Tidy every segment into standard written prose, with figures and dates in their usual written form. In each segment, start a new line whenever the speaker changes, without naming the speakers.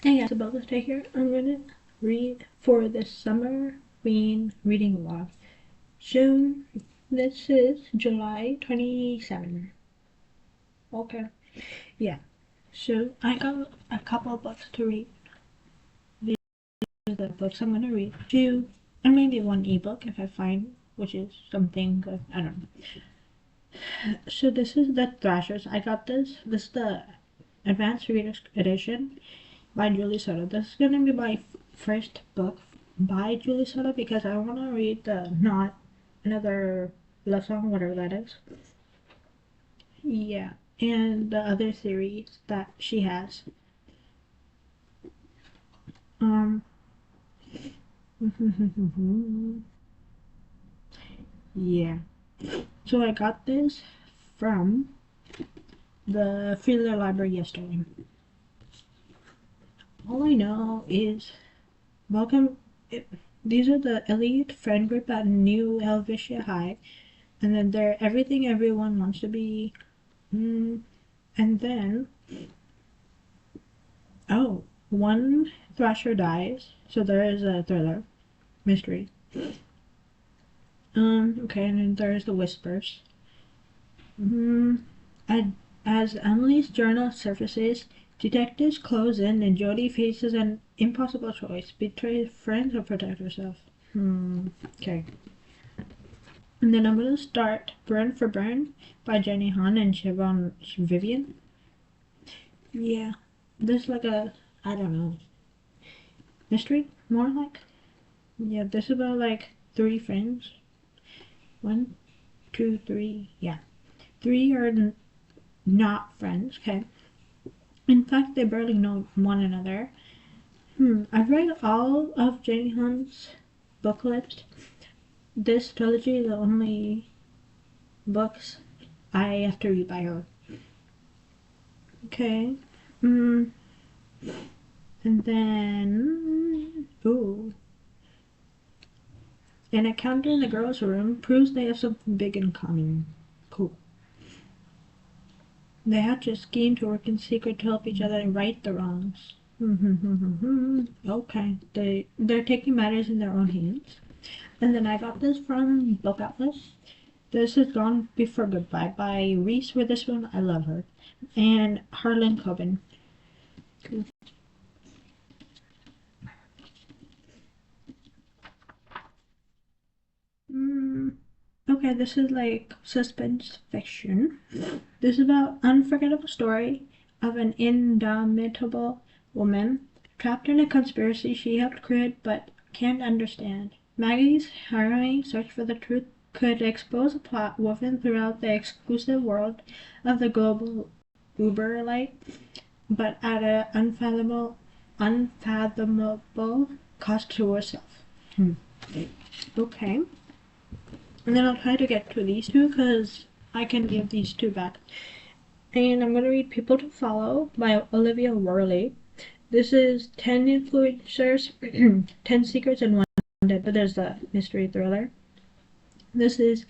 Hey guys, about to stay here. I'm gonna read for the Summerween reading vlog. So this is July 27. Okay. Yeah. So I got a couple books to read. These are the books I'm gonna read. Two or maybe one ebook if I find, which is something good. I don't know. So this is the Thrashers. I got this. This is the Advanced Reader's Edition by Julie Soto. This is gonna be my first book by Julie Soto because I want to read the Not Another Love Song, whatever that is. Yeah, and the other series that she has. Um, yeah. So I got this from the Freezer Library yesterday. All I know is welcome. These are the elite friend group at New Helvetia High, and then they're everything everyone wants to be. And then, oh, one Thrasher dies, so there is a thriller mystery. Okay, and then there's the Whispers. As Emily's journal surfaces, detectives close in, and Jodie faces an impossible choice: betray friends or protect herself. Okay. And then I'm gonna start Burn for Burn by Jenny Han and Siobhan Vivian. Yeah, there's like a, I don't know, mystery, more like. Yeah, this is about like three friends. One, two, three. Yeah, three are not friends. Okay. In fact, they barely know one another. I've read all of Jenny Han's book list. This trilogy is the only books I have to read by her. Okay. And then, ooh. An encounter in the girls' room proves they have something big in common. Cool. They hatch a scheme to work in secret to help each other and right the wrongs. Okay. They're taking matters in their own hands. And then I got this from Book Atlas. This is Gone Before Goodbye by Reese Witherspoon. I love her. And Harlan Coben. Cool. Okay, this is like suspense fiction. This is about unforgettable story of an indomitable woman trapped in a conspiracy she helped create but can't understand. Maggie's harrowing search for the truth could expose a plot woven throughout the exclusive world of the global Uberite, but at an unfathomable cost to herself. Okay. And then I'll try to get to these two because I can give these two back. And I'm going to read People to Follow by Olivia Worley. This is 10 influencers, 10 secrets, and one dead. But there's the mystery thriller. This is,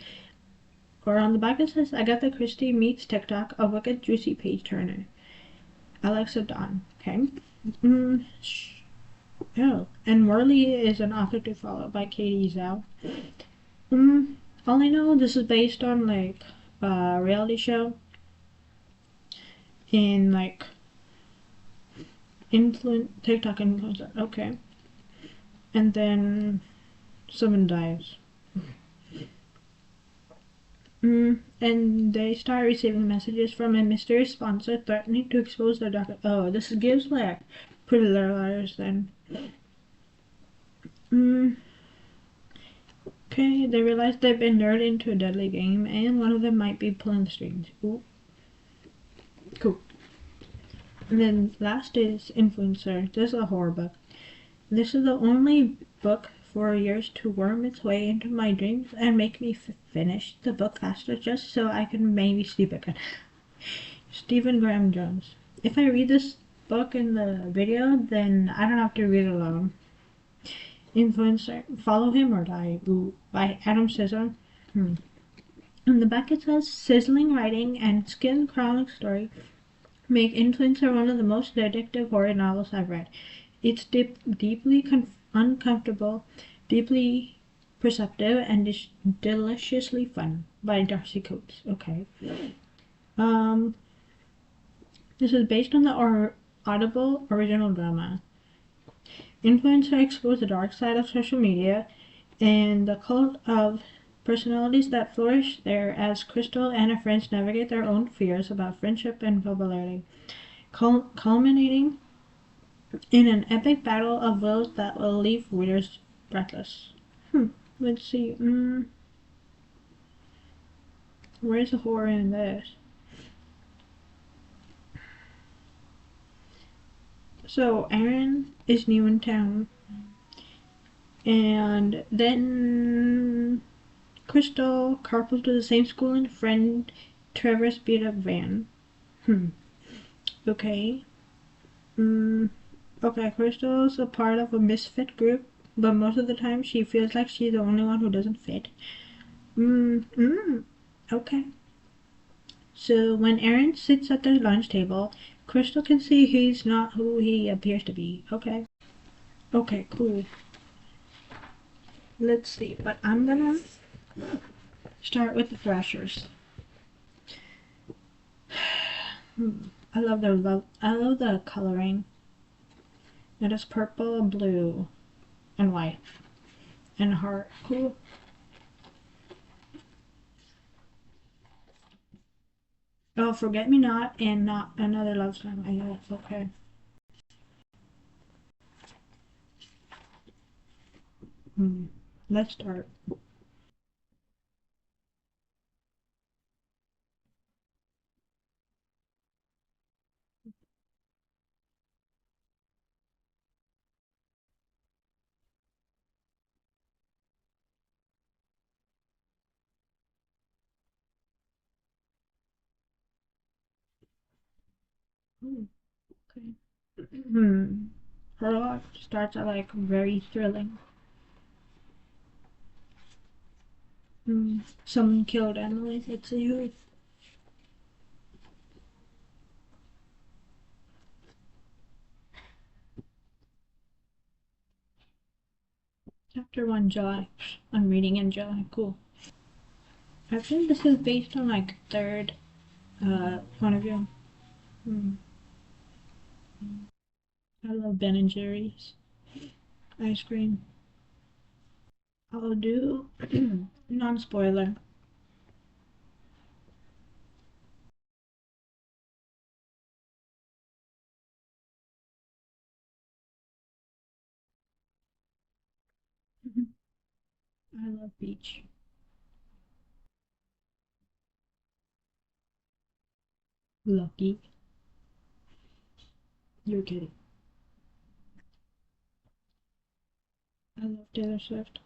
or on the back it says, Agatha Christie meets TikTok, a wicked juicy page turner. Alexa Dawn. Okay. Oh, and Worley is an author to follow by Katie Zhao. All I know, this is based on like a reality show in like TikTok influencer. Okay. And then someone dies. And they start receiving messages from a mysterious sponsor threatening to expose their doctor. Oh, this gives like Pretty Little Liars then. Okay, they realize they've been lured into a deadly game and one of them might be pulling the strings. Ooh. Cool. And then last is Influencer. This is a horror book. This is the only book for years to worm its way into my dreams and make me finish the book faster just so I can maybe sleep again. Stephen Graham Jones. If I read this book in the video, then I don't have to read it alone. Influencer. Follow Him or Die. Ooh, by Adam Scisson. On the back it says, sizzling writing and skin-crawling story make Influencer one of the most addictive horror novels I've read. It's deeply uncomfortable, deeply perceptive, and deliciously fun by Darcy Coates. Okay. Um, this is based on the Audible original drama. Influencer explores the dark side of social media and the cult of personalities that flourish there as Crystal and her friends navigate their own fears about friendship and popularity, culminating in an epic battle of wills that will leave readers breathless. Let's see. Where's the horror in this? So Aaron is new in town, and then Crystal carpools to the same school and friend Trevor's beat up van. Hmm. Okay. Mm, okay, Crystal's a part of a misfit group, but most of the time she feels like she's the only one who doesn't fit. Okay. So when Aaron sits at their lunch table, Crystal can see he's not who he appears to be. Okay. Okay, cool. Let's see, but I'm gonna start with the Thrashers. I love the coloring. It is purple and blue and white and heart. Cool. Oh, Forget Me Not and Not Another Love Song. I know. Okay. Hmm. Let's start. Hmm. Okay. Prologue starts out like very thrilling. Someone killed Emily. Let's see who. Chapter 1 July. I'm reading in July. Cool. I think this is based on like third point of view. Hmm. I love Ben and Jerry's ice cream. I'll do non spoiler. I love beach. Lucky. You're kidding. I love Taylor Swift.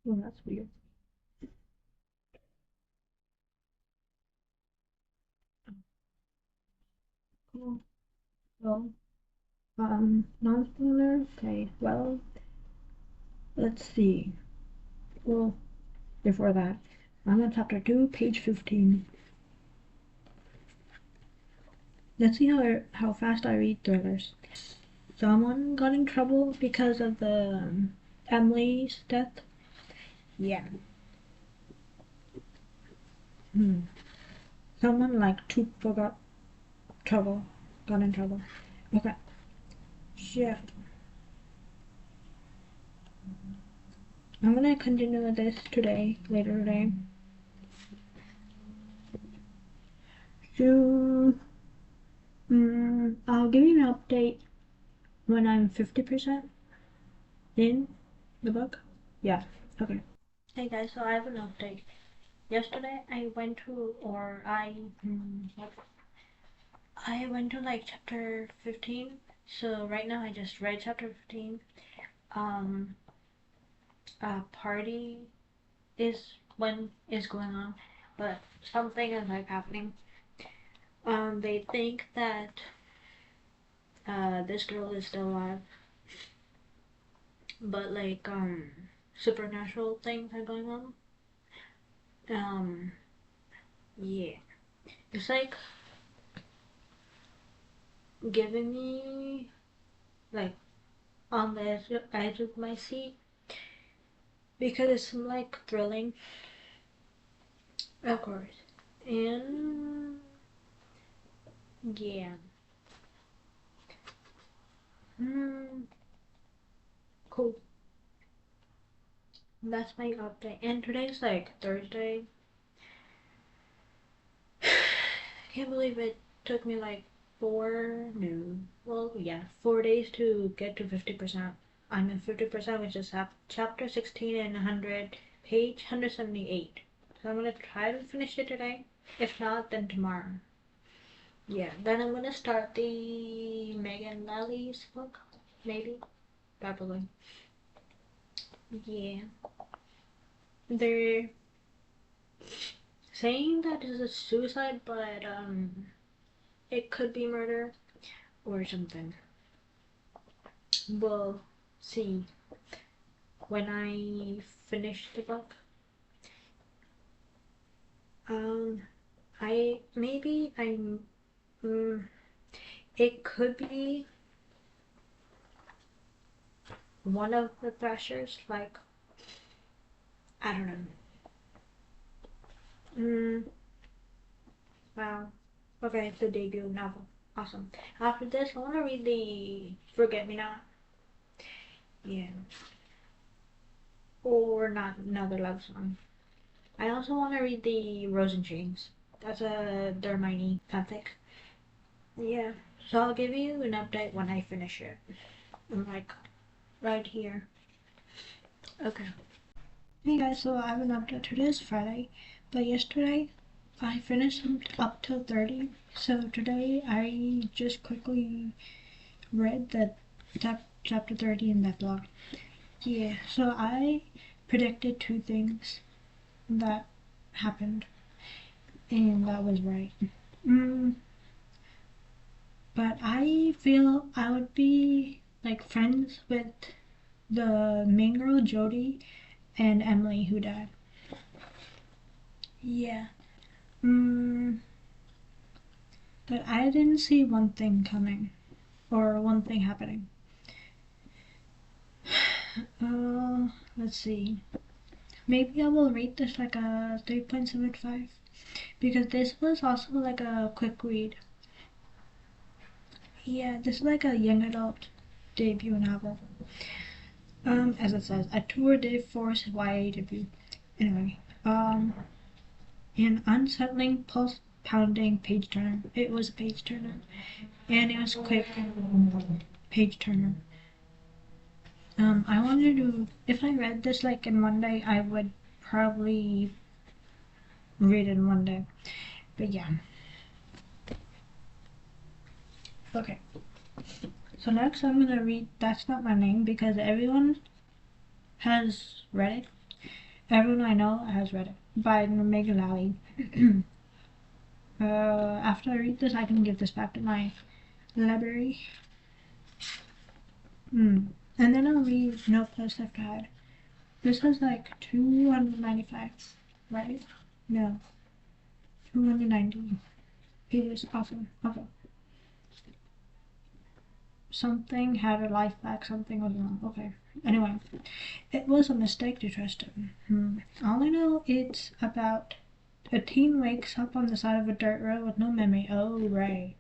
Oh, that's weird. Cool. Well, non-spoiler. Okay. Well, let's see. Well, before that, I'm on chapter 2, page 15. Let's see how fast I read thrillers. Someone got in trouble because of the Emily's death. Yeah. Hmm. Someone like too forgot trouble. Got in trouble. Okay. Shit. I'm gonna continue with this today, later today. So, I'll give you an update when I'm 50% in the book. Yeah. Okay. Hey guys, so I have an update. Yesterday I went to, or I went to like chapter 15. So right now I just read chapter 15. Um, a party is going on, but something is like happening. They think that this girl is still alive, but like supernatural things are going on. Um, yeah, it's like giving me like on the edge of my seat because it's like thrilling, of course, and yeah. Mm, cool. That's my update. And today's like Thursday. I can't believe it took me like no, well, yeah, 4 days to get to 50%. I'm at 50%, which is chapter 16 and 100, page 178. So I'm gonna try to finish it today. If not, then tomorrow. Yeah, then I'm gonna start the Megan Lely's book. Maybe. Probably. Yeah. They're saying that it's a suicide, but it could be murder or something. We'll see when I finish the book. Um, I maybe I'm. Mm, it could be one of the Thrashers. Like I don't know. Wow. Okay, it's the debut novel. Awesome. After this, I want to read the Forget Me Not. Yeah. Or not another love song. I also want to read the Rose and Chains. That's a Derminy fanfic. Yeah. So I'll give you an update when I finish it. I'm like right here. Okay. Hey guys, so I have an update. Today is Friday, but yesterday I finished up till 30. So today I just quickly read the chapter 30 in that blog. Yeah, so I predicted two things that happened, and that was right. Mm, but I feel I would be like friends with the main girl Jody and Emily who died. Yeah. Mm, but I didn't see one thing coming or one thing happening. Let's see. Maybe I will rate this like a 3.75 because this was also like a quick read. Yeah, this is like a young adult debut novel. As it says, a tour de force YA debut. Anyway, an unsettling, pulse-pounding page turner. It was a page turner, and it was quick page turner. I wanted to. If I read this like in one day, I would probably read it in one day. But yeah. Okay. So next I'm gonna read That's Not My Name because everyone has read it. Everyone I know has read it by Megan Lally. After I read this, I can give this back to my library. And then I'll read No Place Left to Hide. This has like 295, right? No, 290 pages. Awesome. Okay. Something had her life back, something was wrong. Okay. Anyway, it was a mistake to trust him. All I know it's about a teen wakes up on the side of a dirt road with no memory. Oh, right.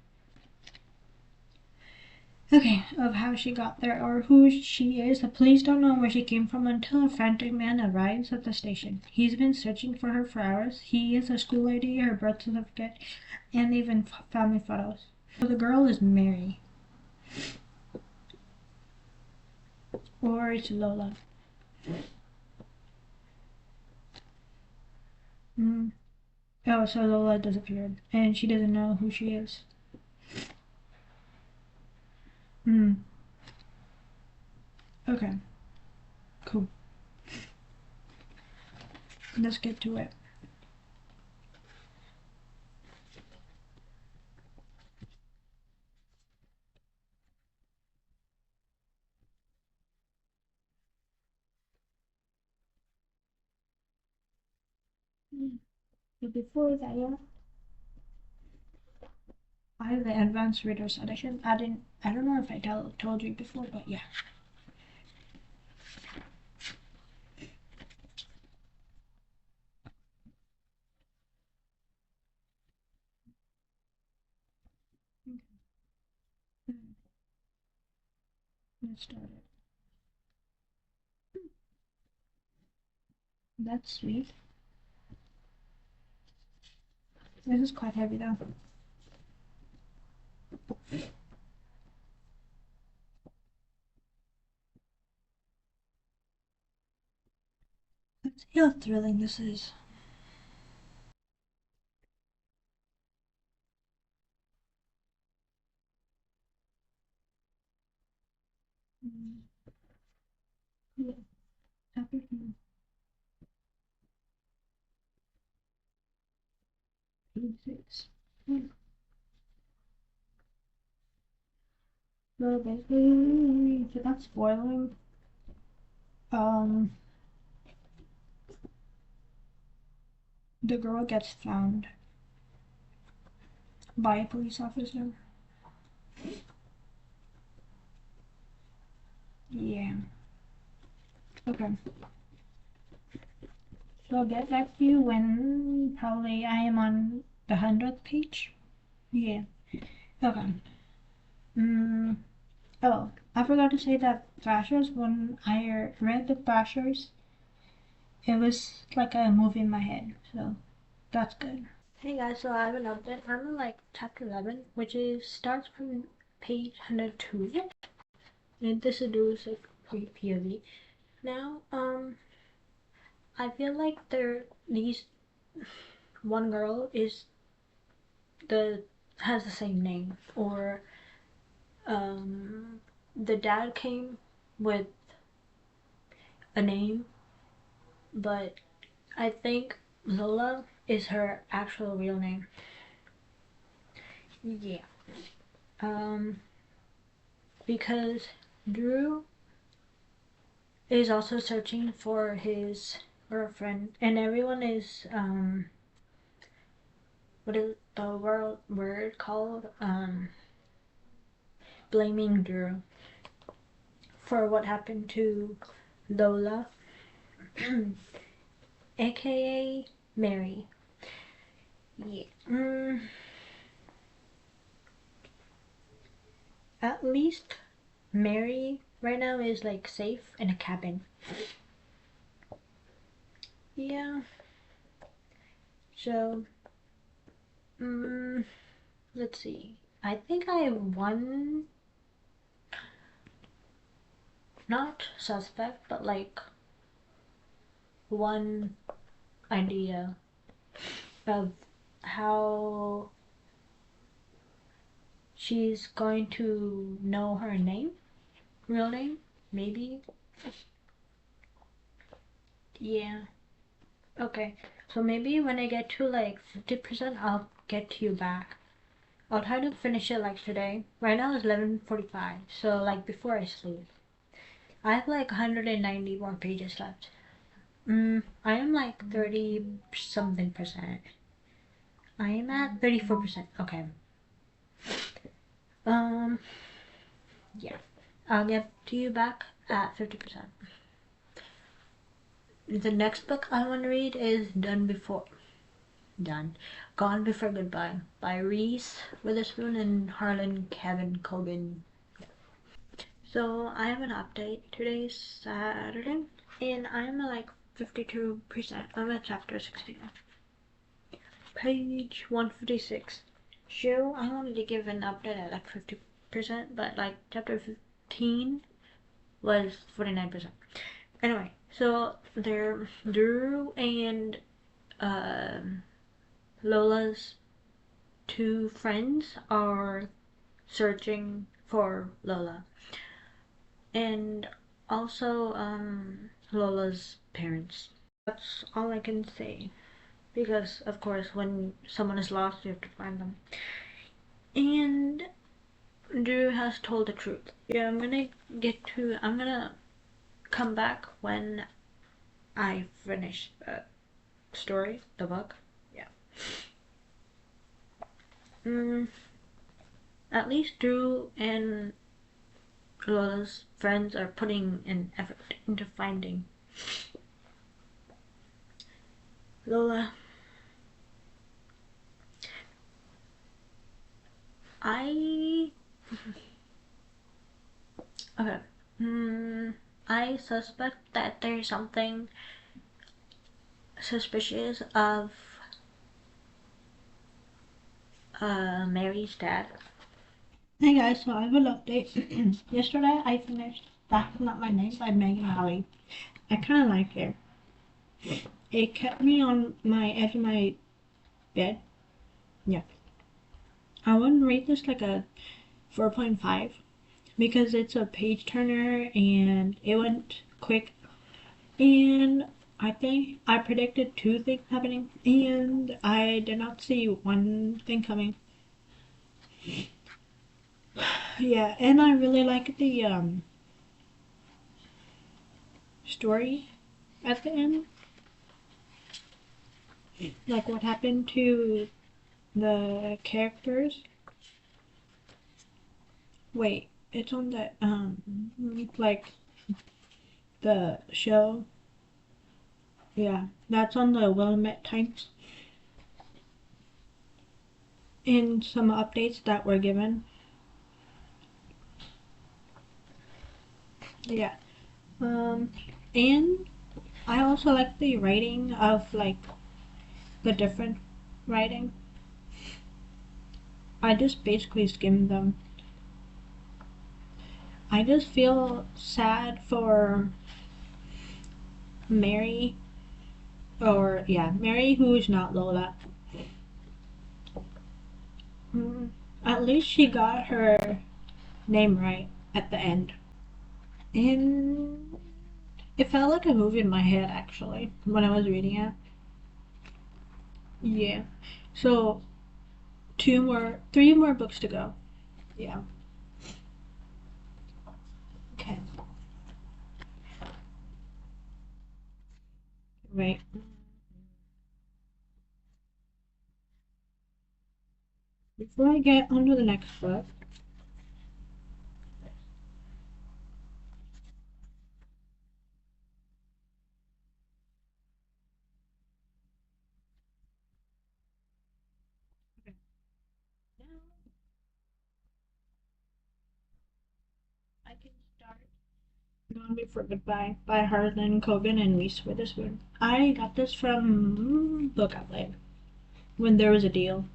Okay, of how she got there or who she is. The police don't know where she came from until a frantic man arrives at the station. He's been searching for her for hours. He has her school ID, her birth certificate, and even family photos. So the girl is Mary. Or it's Lola. Mm. Oh, so Lola disappeared, and she doesn't know who she is. Hmm. Okay. Cool. Let's get to it. But before that, yeah, I have the advanced reader's edition. I don't know if I told you before, but yeah. Let's start it. That's sweet. This is quite heavy though. Let's see how thrilling this is. Mm, yeah, chapter 2, 86. So basically, without spoiling, um, the girl gets found by a police officer. Yeah. Okay. So I'll get back to you when probably I am on the 100th page. Yeah. Okay. Mm, oh, I forgot to say that Thrashers, when I read the Thrashers, it was like a movie in my head, so that's good. Hey guys, so I have an update. I'm in like chapter 11, which is starts from page 102. And this is like POV. Now, I feel like these one girl is the has the same name, or the dad came with a name, but I think Lola is her actual real name. Yeah. Um, because Drew is also searching for his girlfriend, and everyone is what is the word called? Blaming Drew for what happened to Lola, aka Mary. Yeah. At least Mary right now is like safe in a cabin. Yeah. So, let's see. I think I have one, not suspect, but like one idea of how she's going to know her name, real name, maybe. Yeah. Okay, so maybe when I get to like 50%, I'll get to you back. I'll try to finish it like today. Right now it's 11:45, so like before I sleep. I have like 190 more pages left. I am like 30 something percent. I am at 34%. Okay. Um, yeah. I'll get to you back at 50%. The next book I want to read is Done. Gone Before Goodbye by Reese Witherspoon and Harlan Kevin Cogan. So I have an update. Today's Saturday, and I'm at like 52%. I'm at chapter 16. Page 156. Sure, I wanted to give an update at like 50%, but like chapter 15 was 49%. Anyway, so there, Drew and um, Lola's two friends are searching for Lola, and also Lola's parents. That's all I can say because, of course, when someone is lost, you have to find them. And Drew has told the truth. Yeah, I'm gonna come back when I finish the story, the book. Yeah. Mm, at least Drew and Lola's friends are putting an effort into finding Lola. I okay. I suspect that there's something suspicious of Mary's dad. Hey guys, so I have an update. Yesterday I finished That's Not My Name by Megan Holly. I kind of like it. It kept me on my edge of my bed. Yeah. I wouldn't rate this like a 4.5 because it's a page turner and it went quick. And I think I predicted two things happening and I did not see one thing coming. Yeah, and I really like the story at the end. Like what happened to the characters. Wait, it's on the like the show. Yeah, that's on the Willamette Times. And some updates that were given. Yeah. Um, and I also like the writing of like the different writing. I just basically skimmed them. I just feel sad for Mary, or yeah, Mary who is not Lola. Mm, at least she got her name right at the end. And it felt like a movie in my head actually when I was reading it. Yeah. So three more books to go. Yeah. Okay. Right. Before I get on to the next book, now I can start Gone Before Goodbye by Harlan Coben and Reese Witherspoon. I got this from Book Outlet when there was a deal.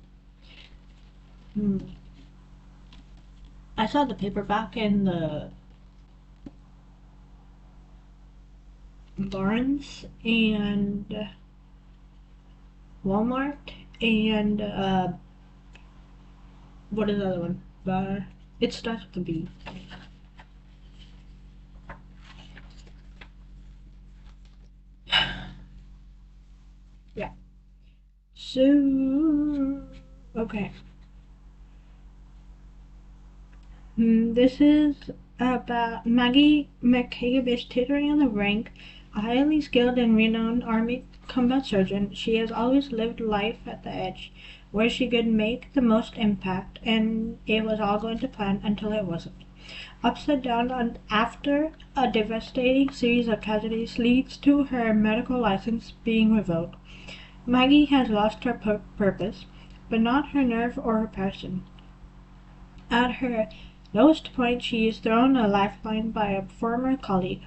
Mm. I saw the paperback in the Barnes and Walmart and what is the other one? It starts with a B. Yeah. So, okay. This is about Maggie McCabe is teetering on the brink, a highly skilled and renowned Army combat surgeon. She has always lived life at the edge, where she could make the most impact, and it was all going to plan until it wasn't. Upside down after a devastating series of tragedies leads to her medical license being revoked. Maggie has lost her purpose, but not her nerve or her passion. At her lowest point, she is thrown a lifeline by a former colleague,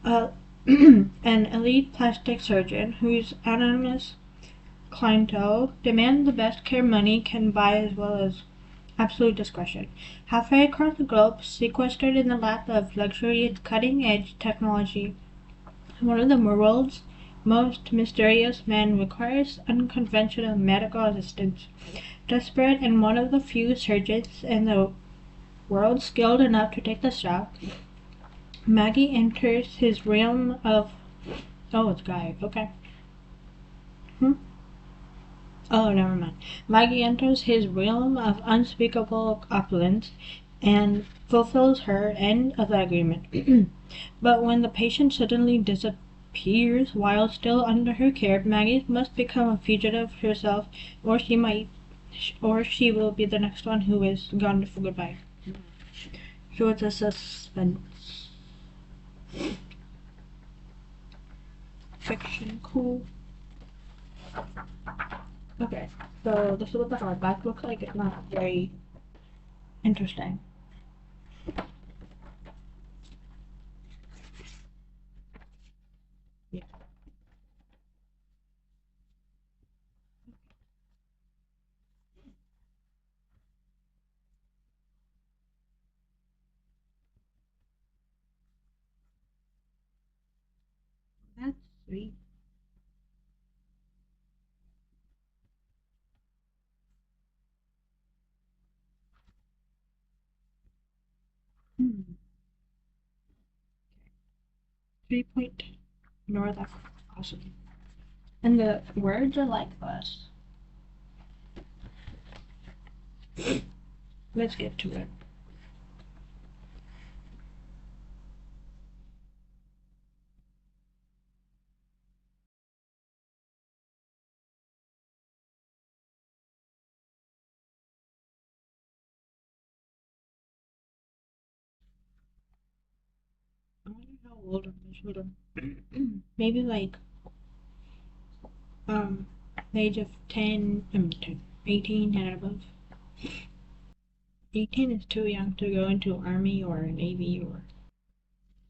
uh, an elite plastic surgeon whose anonymous clientele demand the best care money can buy as well as absolute discretion. Halfway across the globe, sequestered in the lap of luxury and cutting-edge technology, one of the world's most mysterious men requires unconventional medical assistance. Desperate and one of the few surgeons in the world skilled enough to take the shot, Maggie enters his realm of. Oh, it's Guy. Okay. Hmm? Oh, never mind. Maggie enters his realm of unspeakable opulence and fulfills her end of the agreement. But when the patient suddenly disappears while still under her care, Maggie must become a fugitive herself, or she will be the next one who is gone for goodbye. So it's a suspense fiction. Cool. Okay, so this is what the hardback looks like. It's not very interesting. Yeah, that's sweet. Hmm. 3 point north. That's awesome. And the words are like this. Let's get to it. I wonder how old are they? Hold on. Maybe like the age of 10, 10, 18 and above. 18 is too young to go into army or navy or.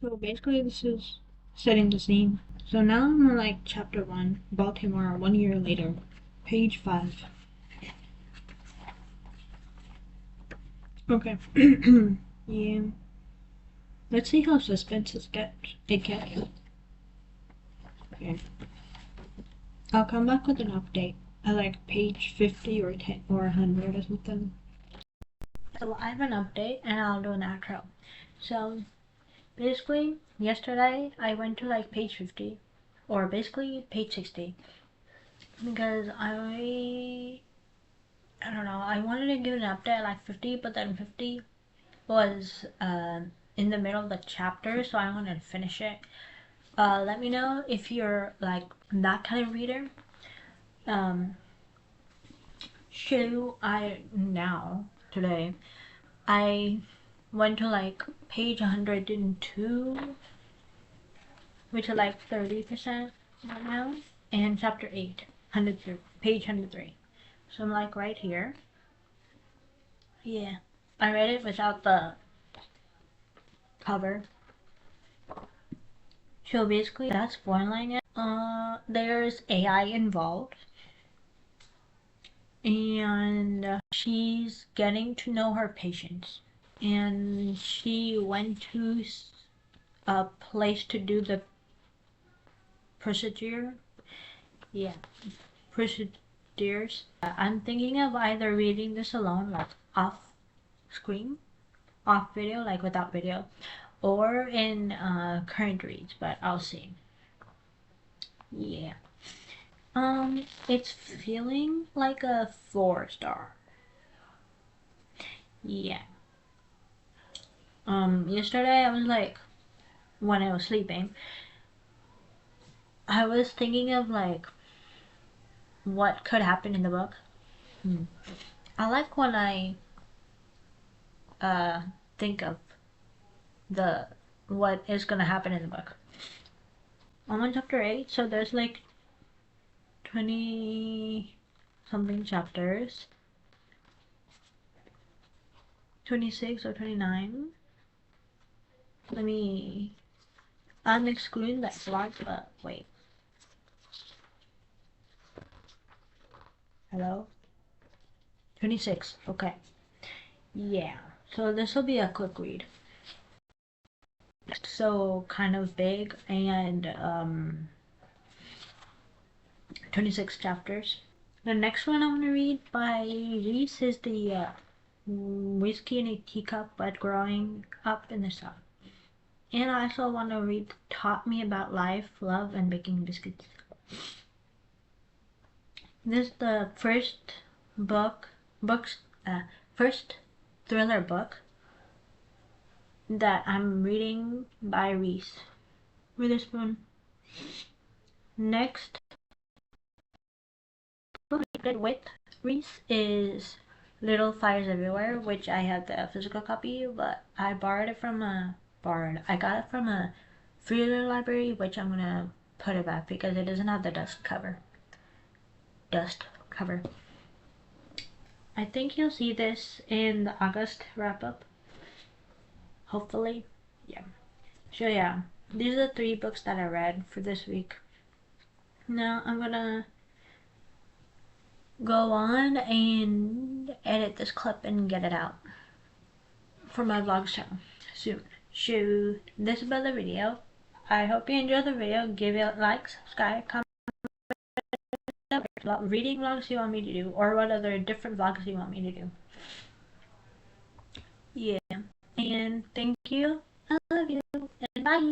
So basically, this is setting the scene. So now I'm on like chapter 1, Baltimore, 1 year later, page 5. Okay. Yeah. Let's see how suspense it gets. Okay. I'll come back with an update at like page 50 or 10 or 100 or something. So I have an update and I'll do an outro. So basically, yesterday I went to like page 50 or basically page 60 because I don't know, I wanted to give an update at like 50, but then 50 was in the middle of the chapter, so I wanted to finish it. Let me know if you're like that kind of reader. Um, today I went to like page 102, which is like 30% right now, and chapter 8, page 103. So I'm like right here. Yeah, I read it without the cover. So basically, that's spoiling it. There's AI involved, and she's getting to know her patients. And she went to a place to do the procedure. Yeah, procedures. I'm thinking of either reading this alone, like off screen, off video, like without video, or in current reads, but I'll see. Yeah. It's feeling like a 4 star. Yeah. Yesterday I was like, when I was sleeping, I was thinking of like what could happen in the book. I like when I uh think of the what is gonna happen in the book. I'm on chapter 8, so there's like 20 something chapters. 26 or 29. Let me. I'm excluding that vlog, but wait. Hello? 26. Okay. Yeah. So this will be a quick read. So kind of big and 26 chapters. The next one I want to read by Reese is the Whiskey in a Teacup but Growing Up in the South. And I also want to read Taught Me About Life, Love, and Baking Biscuits. This is the books, first thriller book that I'm reading by Reese Witherspoon. Next book I read with Reese is Little Fires Everywhere, which I have the physical copy, but I got it from a free library, which I'm gonna put it back because it doesn't have the dust cover. I think you'll see this in the August wrap up. Hopefully. Yeah. So yeah, these are the 3 books that I read for this week. Now I'm gonna go on and edit this clip and get it out for my vlog channel soon. So this is about the video. I hope you enjoyed the video. Give it a like, subscribe, comment about reading vlogs you want me to do or what other different vlogs you want me to do. Yeah. And thank you. I love you. And bye.